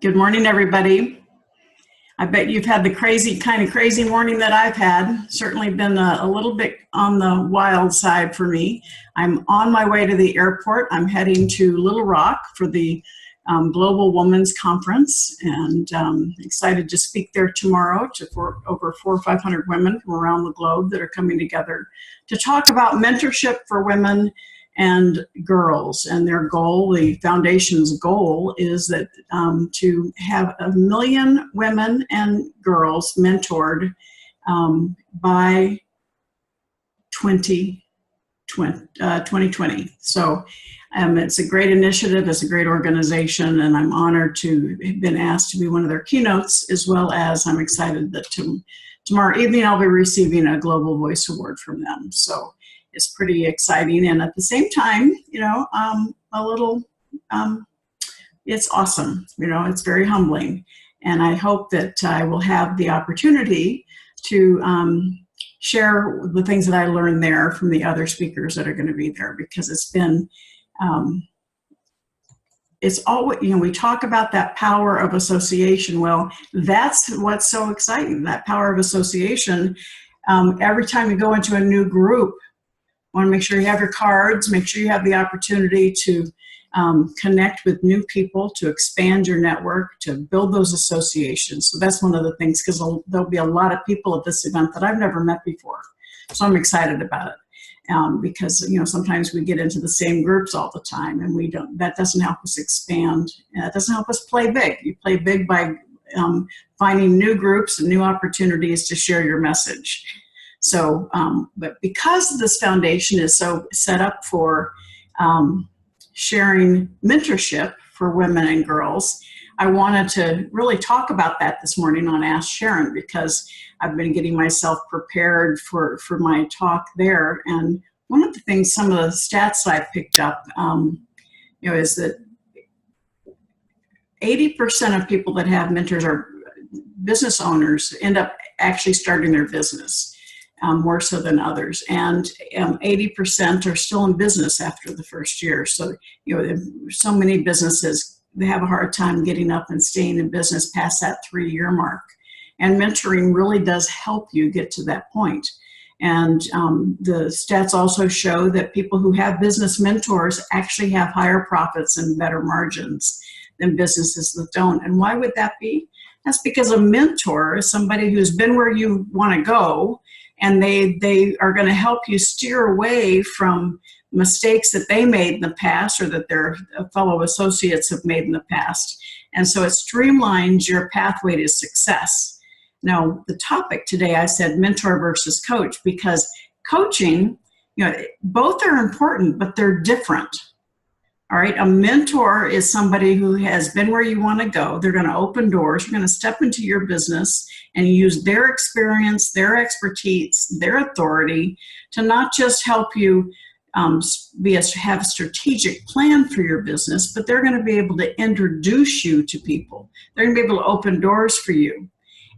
Good morning, everybody. I bet you've had the kind of crazy morning that I've had. Certainly been a little bit on the wild side for me. I'm on my way to the airport. I'm heading to Little Rock for the Global Women's Conference, and excited to speak there tomorrow for over 400 or 500 women from around the globe that are coming together to talk about mentorship for women and girls. And their goal, the foundation's goal, is that to have 1 million women and girls mentored by 2020. So it's a great initiative, it's a great organization, and I'm honored to have been asked to be one of their keynotes, as well as I'm excited that tomorrow evening I'll be receiving a Global Voice Award from them. So it's pretty exciting, and at the same time, it's awesome. It's very humbling, and I hope that I will have the opportunity to share the things that I learned there from the other speakers that are going to be there, because it's been, it's always, we talk about that power of association. Well, that's what's so exciting, that power of association. Every time you go into a new group, want to make sure you have your cards, make sure you have the opportunity to connect with new people, to expand your network, to build those associations. So that's one of the things, because there'll be a lot of people at this event that I've never met before. So I'm excited about it, because sometimes we get into the same groups all the time, and that doesn't help us expand. It doesn't help us play big. You play big by finding new groups and new opportunities to share your message. So, but because this foundation is so set up for sharing mentorship for women and girls, I wanted to really talk about that this morning on Ask Sharon, because I've been getting myself prepared for my talk there. And one of the things, some of the stats I picked up, is that 80% of people that have mentors or business owners end up actually starting their business. More so than others, and 80% are still in business after the first year. So, so many businesses, they have a hard time getting up and staying in business past that 3-year mark. And mentoring really does help you get to that point. And the stats also show that people who have business mentors actually have higher profits and better margins than businesses that don't. And why would that be? That's because a mentor is somebody who's been where you want to go, and they are going to help you steer away from mistakes that they made in the past, or that their fellow associates have made in the past. And so it streamlines your pathway to success. Now, the topic today, I said mentor versus coach, because coaching, both are important, but they're different. All right, a mentor is somebody who has been where you want to go. They're going to open doors. You're going to step into your business and use their experience, their expertise, their authority to not just help you have a strategic plan for your business, but they're going to be able to introduce you to people. They're going to be able to open doors for you.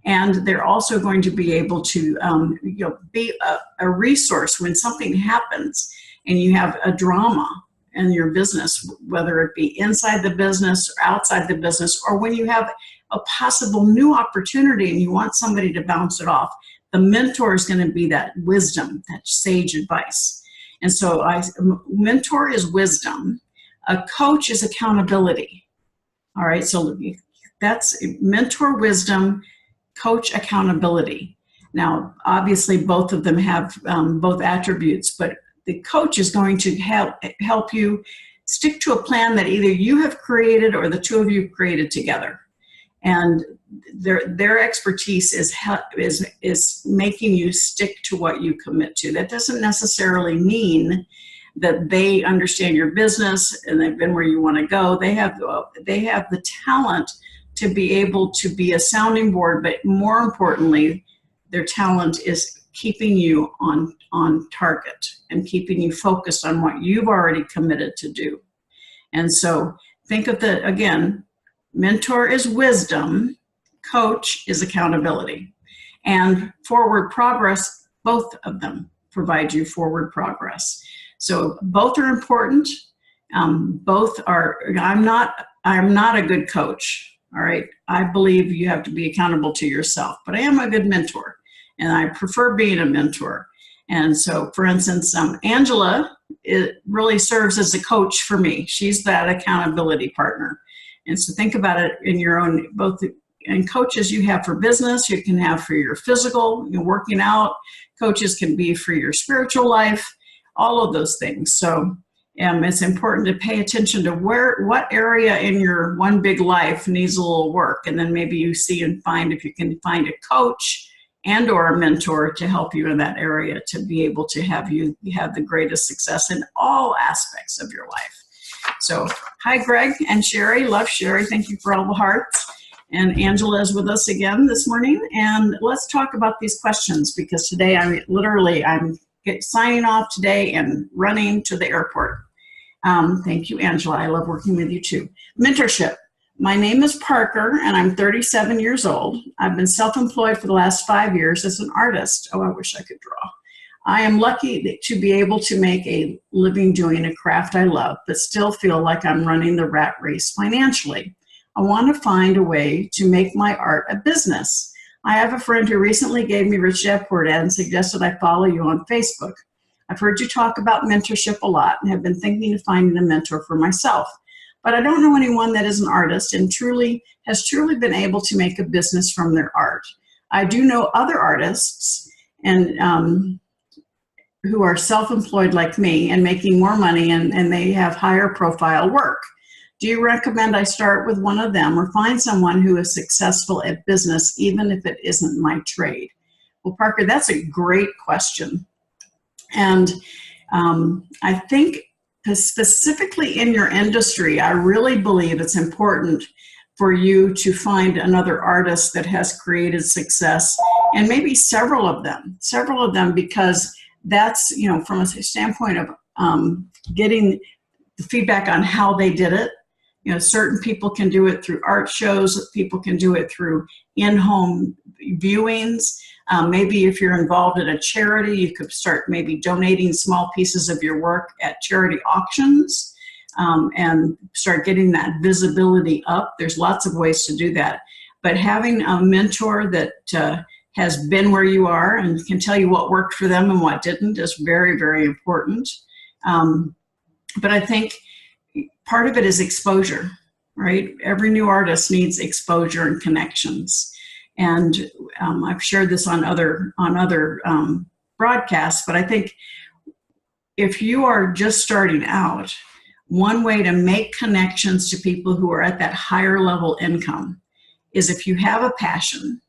And they're also going to be able to be a resource when something happens and you have a drama in your business, whether it be inside the business or outside the business, or when you have a possible new opportunity and you want somebody to bounce it off. The mentor is going to be that wisdom, that sage advice. And so mentor is wisdom. A coach is accountability. All right, so that's mentor, wisdom, coach, accountability. Now, obviously, both of them have both attributes, but the coach is going to help you stick to a plan that either you have created or the two of you have created together. And their expertise is making you stick to what you commit to. That doesn't necessarily mean that they understand your business and they've been where you want to go. They have the talent to be able to be a sounding board, but more importantly, their talent is keeping you on target and keeping you focused on what you've already committed to do. And so think of again, mentor is wisdom, coach is accountability. And forward progress, both of them provide you forward progress. So both are important. Both are, I'm not a good coach. All right. I believe you have to be accountable to yourself, but I am a good mentor and I prefer being a mentor. And so, for instance, Angela, it really serves as a coach for me. She's that accountability partner. And so think about it in your own, both and coaches you have for business, you can have for your physical, working out. Coaches can be for your spiritual life, all of those things. So it's important to pay attention to what area in your one big life needs a little work. And then maybe you see and find if you can find a coach and or a mentor to help you in that area to be able to have the greatest success in all aspects of your life. So hi, Greg and Sherry. Love Sherry. Thank you for all the hearts. And Angela is with us again this morning. And let's talk about these questions because today I'm signing off today and running to the airport. Thank you, Angela. I love working with you too. Mentorship. My name is Parker and I'm 37 years old. I've been self-employed for the last 5 years as an artist. Oh, I wish I could draw. I am lucky to be able to make a living doing a craft I love, but still feel like I'm running the rat race financially. I want to find a way to make my art a business. I have a friend who recently gave me Rich Dad Poor Dad and suggested I follow you on Facebook. I've heard you talk about mentorship a lot and have been thinking of finding a mentor for myself. But I don't know anyone that is an artist and has truly been able to make a business from their art. I do know other artists and who are self-employed like me and making more money and they have higher profile work. Do you recommend I start with one of them or find someone who is successful at business even if it isn't my trade? Well, Parker, that's a great question. And I think specifically in your industry, I really believe it's important for you to find another artist that has created success and maybe several of them because that's, from a standpoint of getting the feedback on how they did it. Certain people can do it through art shows. People can do it through in-home viewings. Maybe if you're involved in a charity, you could start maybe donating small pieces of your work at charity auctions and start getting that visibility up. There's lots of ways to do that. But having a mentor that has been where you are and can tell you what worked for them and what didn't is very, very important. But I think part of it is exposure, right? Every new artist needs exposure and connections. And I've shared this on other broadcasts, but I think if you are just starting out, one way to make connections to people who are at that higher level income is if you have a passion.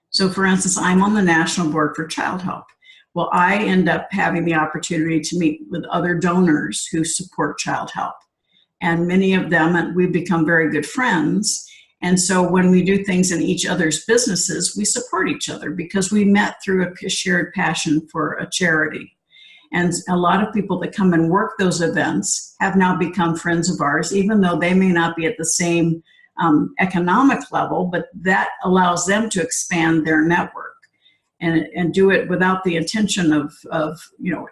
So for instance, I'm on the National Board for Child Help. Well, I end up having the opportunity to meet with other donors who support child help. And many of them, we've become very good friends. And so when we do things in each other's businesses, we support each other because we met through a shared passion for a charity. And a lot of people that come and work those events have now become friends of ours, even though they may not be at the same economic level, but that allows them to expand their network and do it without the intention of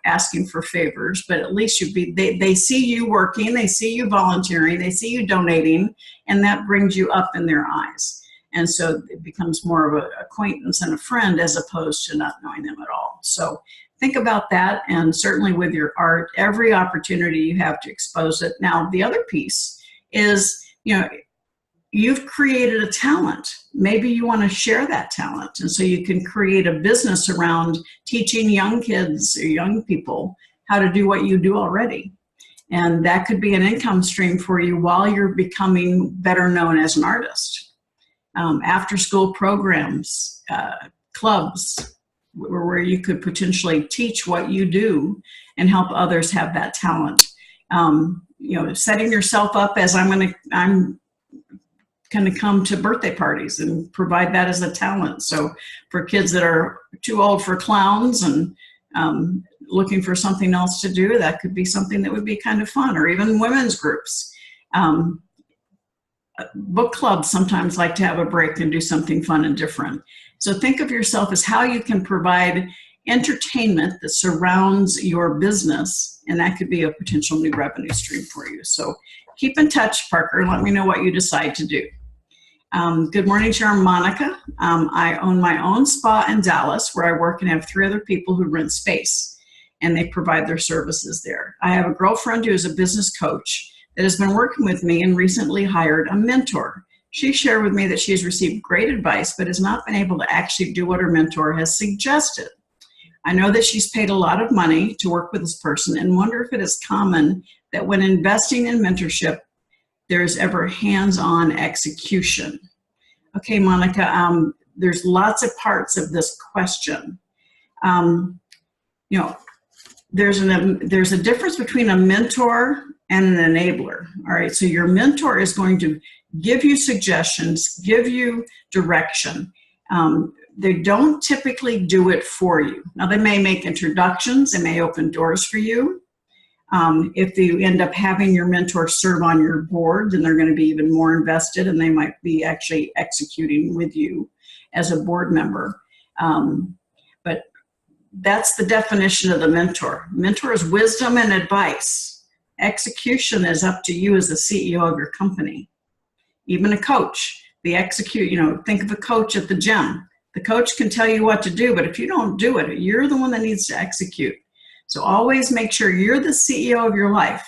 asking for favors. But at least they see you working, they see you volunteering, they see you donating, and that brings you up in their eyes. And so it becomes more of an acquaintance and a friend as opposed to not knowing them at all. So think about that, and certainly with your art, every opportunity you have to expose it. Now, the other piece is, you've created a talent. Maybe you want to share that talent. And so you can create a business around teaching young kids or young people how to do what you do already. And that could be an income stream for you while you're becoming better known as an artist. After school programs, clubs, where you could potentially teach what you do and help others have that talent. Setting yourself up as I'm going to come to birthday parties and provide that as a talent. So for kids that are too old for clowns and looking for something else to do, that could be something that would be kind of fun, or even women's groups. Book clubs sometimes like to have a break and do something fun and different. So think of yourself as how you can provide entertainment that surrounds your business, and that could be a potential new revenue stream for you. So keep in touch, Parker. Let me know what you decide to do. Good morning, Sharon. Monica. I own my own spa in Dallas where I work and have 3 other people who rent space, and they provide their services there. I have a girlfriend who is a business coach that has been working with me and recently hired a mentor. She shared with me that she has received great advice but has not been able to actually do what her mentor has suggested. I know that she's paid a lot of money to work with this person and wonder if it is common that when investing in mentorship, there's ever hands-on execution. Okay, Monica, there's lots of parts of this question. There's a difference between a mentor and an enabler. All right, so your mentor is going to give you suggestions, give you direction. They don't typically do it for you. Now, they may make introductions, they may open doors for you. If you end up having your mentor serve on your board, then they're going to be even more invested, and they might be actually executing with you as a board member. But that's the definition of the mentor. Mentor is wisdom and advice. Execution is up to you as the CEO of your company. Even a coach, think of a coach at the gym. The coach can tell you what to do, but if you don't do it, you're the one that needs to execute. So always make sure you're the CEO of your life.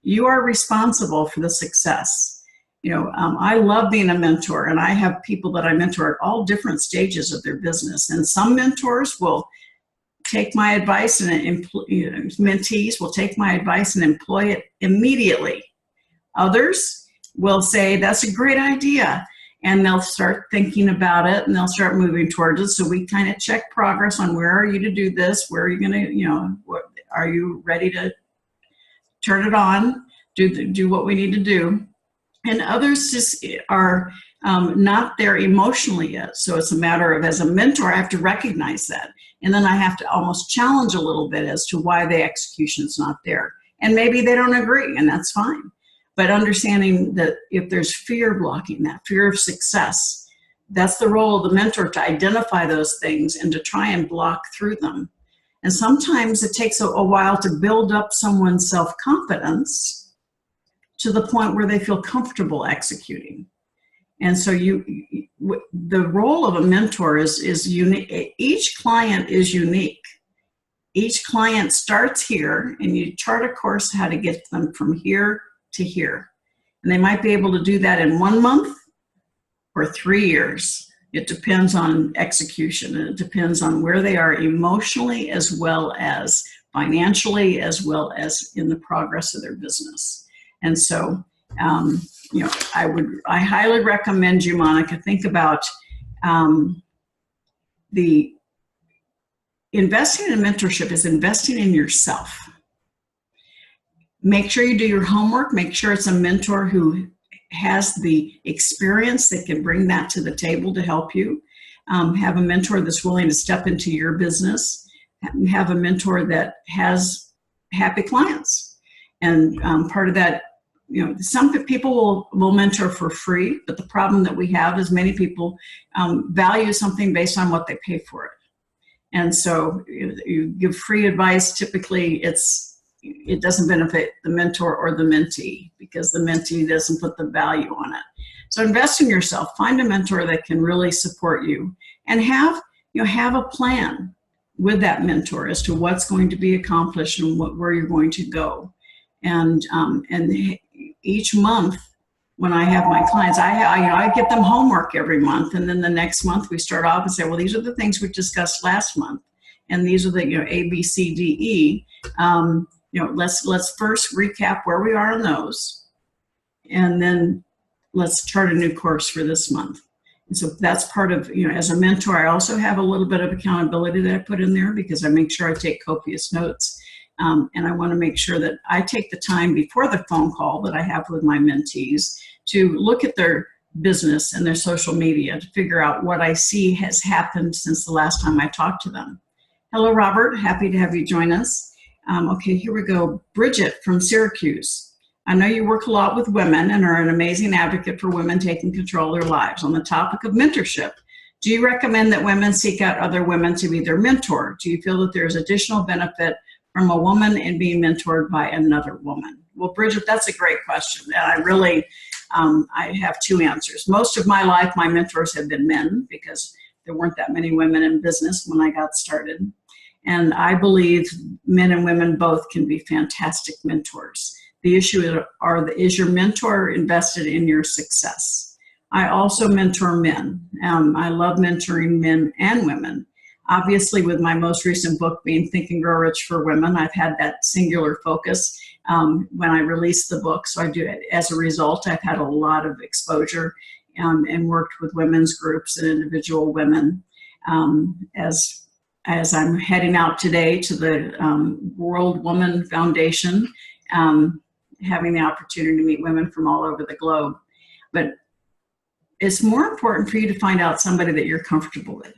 You are responsible for the success. I love being a mentor, and I have people that I mentor at all different stages of their business. And some mentors will take my advice and mentees will take my advice and employ it immediately. Others will say, that's a great idea. And they'll start thinking about it and they'll start moving towards it. So we kind of check progress on where are you to do this? Where are you going to, are you ready to turn it on, do what we need to do? And others just are not there emotionally yet. So it's a matter of, as a mentor, I have to recognize that. And then I have to almost challenge a little bit as to why the execution's not there. And maybe they don't agree, and that's fine. But understanding that if there's fear blocking that, fear of success, that's the role of the mentor, to identify those things and to try and block through them. And sometimes it takes a while to build up someone's self-confidence to the point where they feel comfortable executing. And so the role of a mentor is unique. Each client is unique. Each client starts here, and you chart a course how to get them from here to here. And they might be able to do that in 1 month or 3 years. It depends on execution, and it depends on where they are emotionally as well as financially, as well as in the progress of their business. And so, I highly recommend you, Monica, think about the investing in mentorship is investing in yourself. Make sure you do your homework. Make sure it's a mentor who has the experience that can bring that to the table to help you. Have a mentor that's willing to step into your business. Have a mentor that has happy clients. And part of that, some people will mentor for free, but the problem that we have is many people value something based on what they pay for it. And so you give free advice, typically it doesn't benefit the mentor or the mentee, because the mentee doesn't put the value on it. So invest in yourself. Find a mentor that can really support you, and have a plan with that mentor as to what's going to be accomplished and where you're going to go. And each month when I have my clients, I give them homework every month, and then the next month we start off and say, well, these are the things we discussed last month, and these are the A, B, C, D, E. Let's first recap where we are on those, and then let's chart a new course for this month. And so that's part of, as a mentor, I also have a little bit of accountability that I put in there, because I make sure I take copious notes. And I want to make sure that I take the time before the phone call that I have with my mentees to look at their business and their social media to figure out what I see has happened since the last time I talked to them. Hello, Robert. Happy to have you join us. Okay, here we go. Bridget from Syracuse. I know you work a lot with women and are an amazing advocate for women taking control of their lives. On the topic of mentorship, do you recommend that women seek out other women to be their mentor? Do you feel that there's additional benefit from a woman in being mentored by another woman? Well, Bridget, that's a great question. And I have two answers. Most of my life, my mentors have been men because there weren't that many women in business when I got started. And I believe men and women both can be fantastic mentors. The issue is your mentor invested in your success? I also mentor men. I love mentoring men and women. Obviously, with my most recent book being Think and Grow Rich for Women, I've had that singular focus when I released the book. So I do it as a result. I've had a lot of exposure and worked with women's groups and individual women. As I'm heading out today to the World Woman Foundation, having the opportunity to meet women from all over the globe. But it's more important for you to find out somebody that you're comfortable with.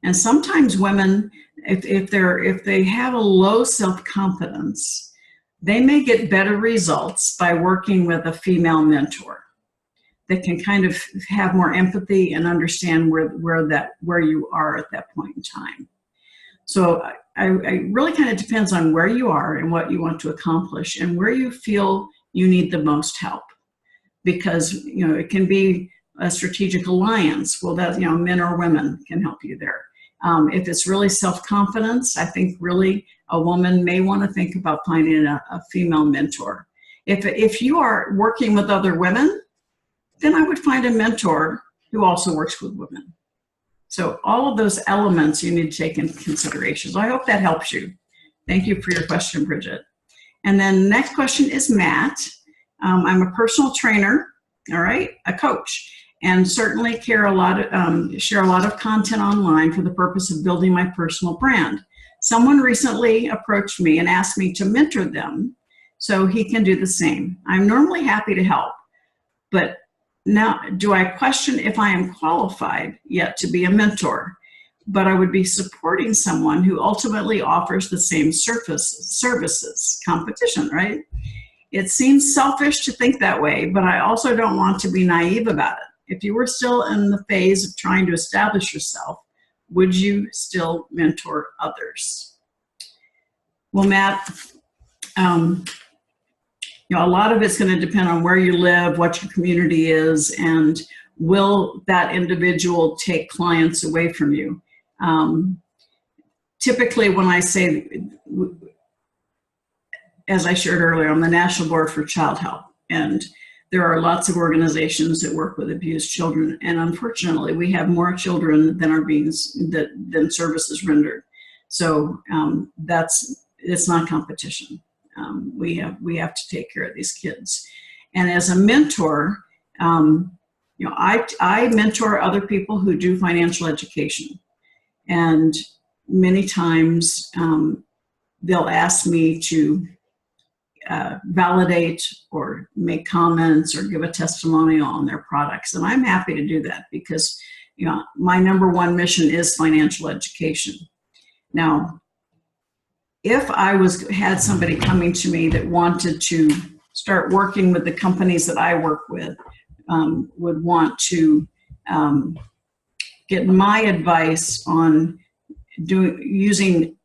And sometimes women, if they have a low self-confidence, they may get better results by working with a female mentor that can kind of have more empathy and understand where you are at that point in time. So I really kind of depends on where you are and what you want to accomplish and where you feel you need the most help. Because, it can be a strategic alliance. Well, that, men or women can help you there. If it's really self-confidence, I think really a woman may want to think about finding a female mentor. If you are working with other women, then I would find a mentor who also works with women. So all of those elements you need to take into consideration. So I hope that helps you. Thank you for your question, Bridget. And then next question is Matt. I'm a personal trainer, all right, a coach, and certainly share a lot of content online for the purpose of building my personal brand. Someone recently approached me and asked me to mentor them so he can do the same. I'm normally happy to help, but now do I question if I am qualified yet to be a mentor? But I would be supporting someone who ultimately offers the same services, competition, right? It seems selfish to think that way, but I also don't want to be naive about it. If you were still in the phase of trying to establish yourself, would you still mentor others? Well, Matt, a lot of it's going to depend on where you live, what your community is, and will that individual take clients away from you? Typically, when I say, as I shared earlier, I'm the National Board for Child Help, and there are lots of organizations that work with abused children, and unfortunately, we have more children than services rendered. So it's not competition. We have to take care of these kids. And as a mentor, I mentor other people who do financial education. And many times they'll ask me to validate or make comments or give a testimonial on their products. And I'm happy to do that because, my number one mission is financial education. Now, if I had somebody coming to me that wanted to start working with the companies that I work with, would want to get my advice on using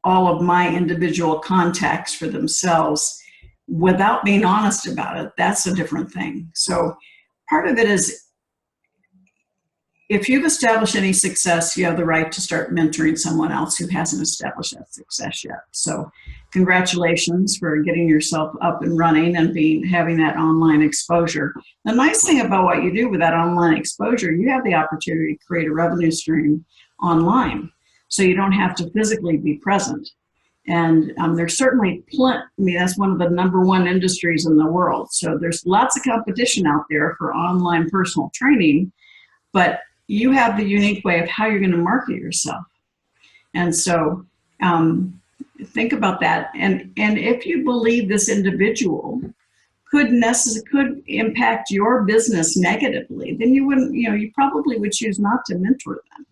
all of my individual contacts for themselves without being honest about it, that's a different thing. So part of it is, if you've established any success, you have the right to start mentoring someone else who hasn't established that success yet. So congratulations for getting yourself up and running and having that online exposure. The nice thing about what you do with that online exposure, you have the opportunity to create a revenue stream online. So you don't have to physically be present. And there's certainly that's one of the number one industries in the world. So there's lots of competition out there for online personal training, but you have the unique way of how you're going to market yourself. And so think about that. And if you believe this individual could impact your business negatively, then you probably would choose not to mentor them.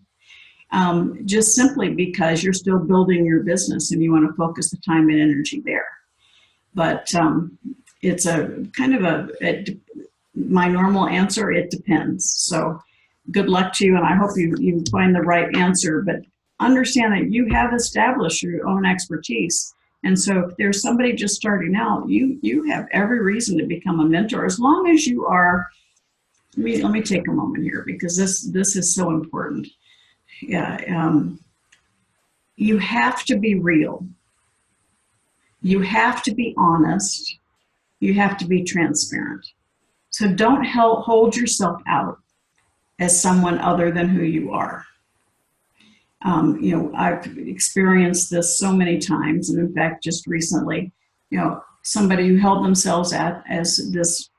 Just simply because you're still building your business and you want to focus the time and energy there. But it's a kind of my normal answer, it depends. So good luck to you, and I hope you find the right answer, but understand that you have established your own expertise And so if there's somebody just starting out, you have every reason to become a mentor, as long as you are. Let me take a moment here, because this is so important. Yeah, you have to be real. You have to be honest. You have to be transparent. So don't hold yourself out as someone other than who you are. I've experienced this so many times, and in fact, just recently, somebody who held themselves as this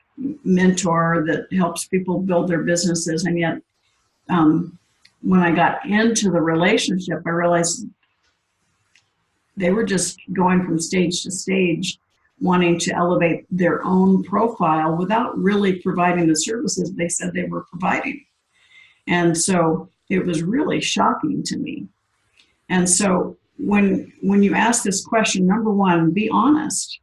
mentor that helps people build their businesses, and yet when I got into the relationship, I realized they were just going from stage to stage, wanting to elevate their own profile without really providing the services they said they were providing. And so it was really shocking to me. And so when you ask this question, number one, be honest,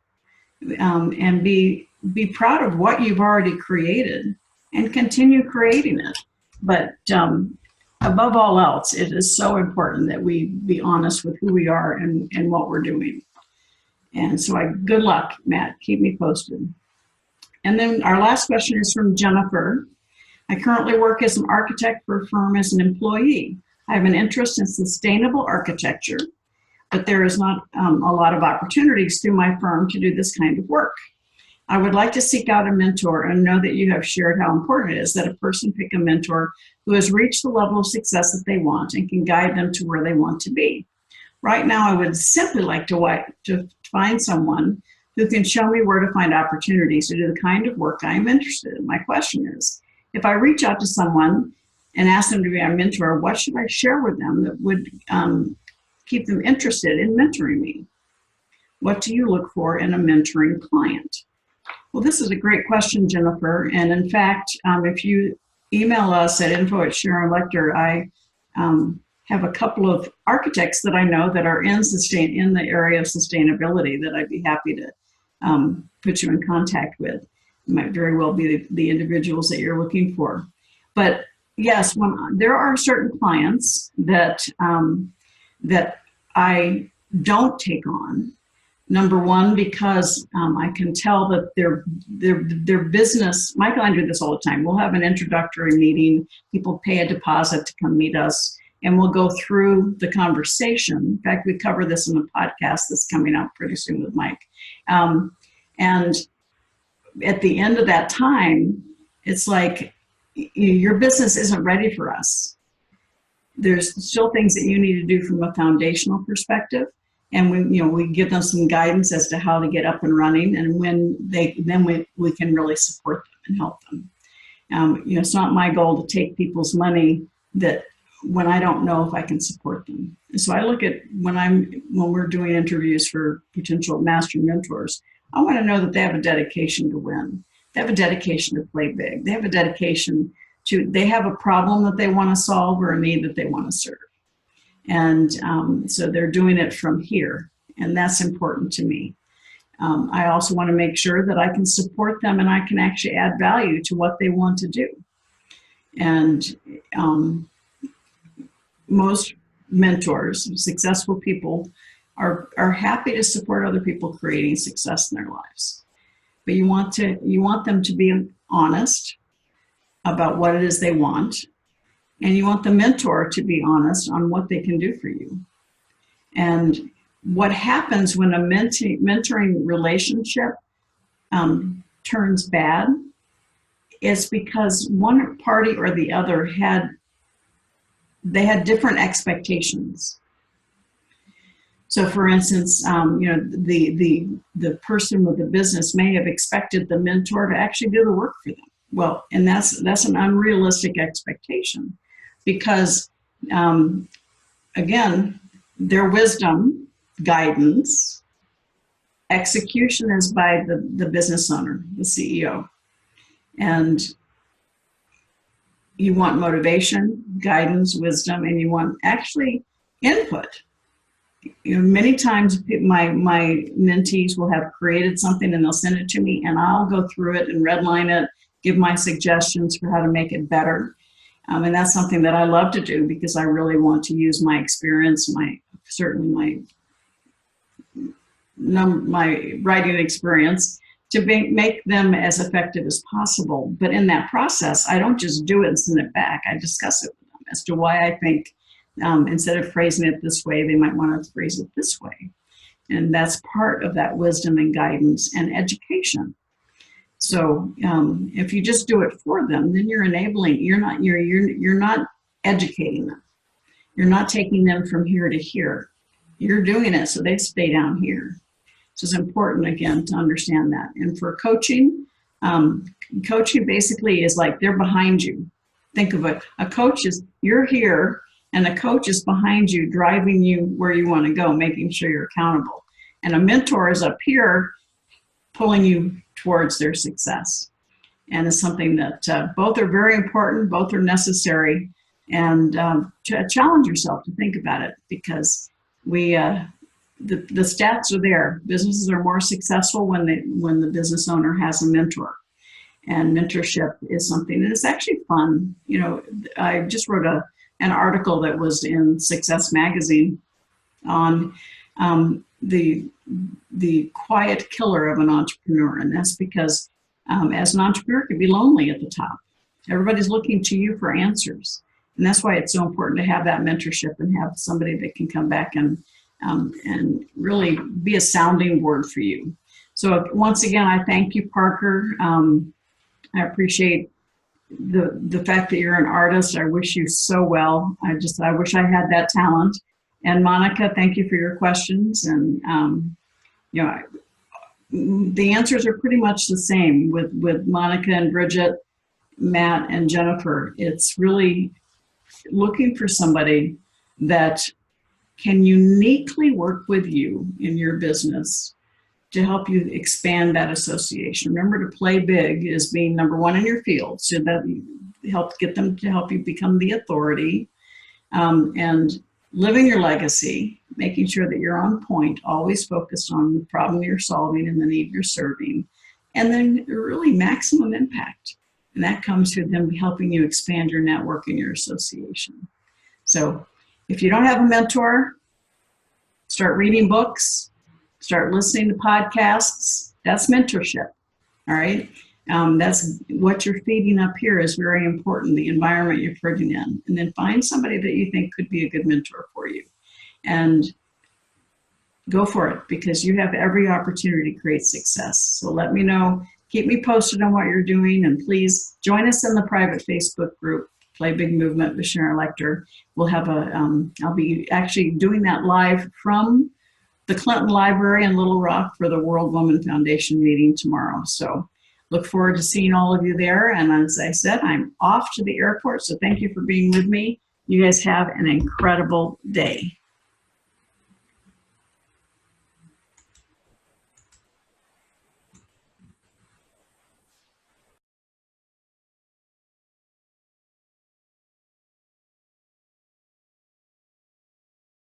and be proud of what you've already created and continue creating it. But above all else, it is so important that we be honest with who we are and what we're doing. And so good luck, Matt. Keep me posted. And then our last question is from Jennifer. I currently work as an architect for a firm as an employee. I have an interest in sustainable architecture, but there is not a lot of opportunities through my firm to do this kind of work. I would like to seek out a mentor and know that you have shared how important it is that a person pick a mentor who has reached the level of success that they want and can guide them to where they want to be. Right now, I would simply like to find someone who can show me where to find opportunities to do the kind of work I am interested in. My question is, if I reach out to someone and ask them to be a mentor, what should I share with them that would keep them interested in mentoring me? What do you look for in a mentoring client? Well, this is a great question, Jennifer. And in fact, if you email us at info@Sharon Lechter, I have a couple of architects that I know that are in the area of sustainability that I'd be happy to put you in contact with. It might very well be the individuals that you're looking for. But yes, there are certain clients that I don't take on. Number one, because I can tell that their business, Michael and I do this all the time. We'll have an introductory meeting. People pay a deposit to come meet us, and we'll go through the conversation. In fact, we cover this in a podcast that's coming out pretty soon with Mike. And at the end of that time, it's like, your business isn't ready for us. There's still things that you need to do from a foundational perspective. And we give them some guidance as to how to get up and running, and we can really support them and help them. It's not my goal to take people's money when I don't know if I can support them. And so I look at when we're doing interviews for potential master mentors, I want to know that they have a dedication to win. They have a dedication to play big. They have a dedication they have a problem that they want to solve or a need that they want to serve. And so they're doing it from here, and that's important to me. I also want to make sure that I can support them and I can actually add value to what they want to do. And most mentors, successful people, are happy to support other people creating success in their lives. But you want them to be honest about what it is they want. And you want the mentor to be honest on what they can do for you. And what happens when a mentoring relationship turns bad is because one party or the other had different expectations. So, for instance, the person with the business may have expected the mentor to actually do the work for them. Well, and that's an unrealistic expectation. Because, again, their wisdom, guidance, execution is by the business owner, the CEO. And you want motivation, guidance, wisdom, and you want actually input. Many times my mentees will have created something and they'll send it to me, and I'll go through it and redline it, give my suggestions for how to make it better. And that's something that I love to do because I really want to use my experience, certainly my my writing experience to make them as effective as possible. But in that process, I don't just do it and send it back. I discuss it with them as to why I think instead of phrasing it this way, they might want to phrase it this way. And that's part of that wisdom and guidance and education. So if you just do it for them, then you're enabling. You're not educating them. You're not taking them from here to here. You're doing it so they stay down here. So it's important, again, to understand that. And for coaching, coaching basically is like they're behind you. Think of it. A coach is, you're here, and a coach is behind you, driving you where you want to go, making sure you're accountable. And a mentor is up here, pulling you towards their success. And it's something that both are very important, both are necessary, and challenge yourself to think about it, because the stats are there. Businesses are more successful when the business owner has a mentor. And mentorship is something that is actually fun. You know, I just wrote an article that was in Success Magazine on the quiet killer of an entrepreneur. And that's because as an entrepreneur, it can be lonely at the top. Everybody's looking to you for answers. And that's why it's so important to have that mentorship and have somebody that can come back and really be a sounding board for you. So once again, I thank you, Parker. I appreciate the fact that you're an artist. I wish you so well. I wish I had that talent. And Monica, thank you for your questions. And you know, the answers are pretty much the same with Monica and Bridget, Matt and Jennifer. It's really looking for somebody that can uniquely work with you in your business to help you expand that association. Remember, to play big is being number one in your field, so that helps get them to help you become the authority, and living your legacy, making sure that you're on point, always focused on the problem you're solving and the need you're serving, and then really maximum impact. And that comes through them helping you expand your network and your association. So if you don't have a mentor, start reading books, start listening to podcasts. That's mentorship, all right? That's what you're feeding up here is very important, the environment you're putting in. And then find somebody that you think could be a good mentor for you. And go for it, because you have every opportunity to create success. So let me know. Keep me posted on what you're doing, and please join us in the private Facebook group, Play Big Movement with Sharon Lechter. We'll have I'll be actually doing that live from the Clinton Library in Little Rock for the World Woman Foundation meeting tomorrow. So look forward to seeing all of you there. And as I said, I'm off to the airport, so thank you for being with me. You guys have an incredible day.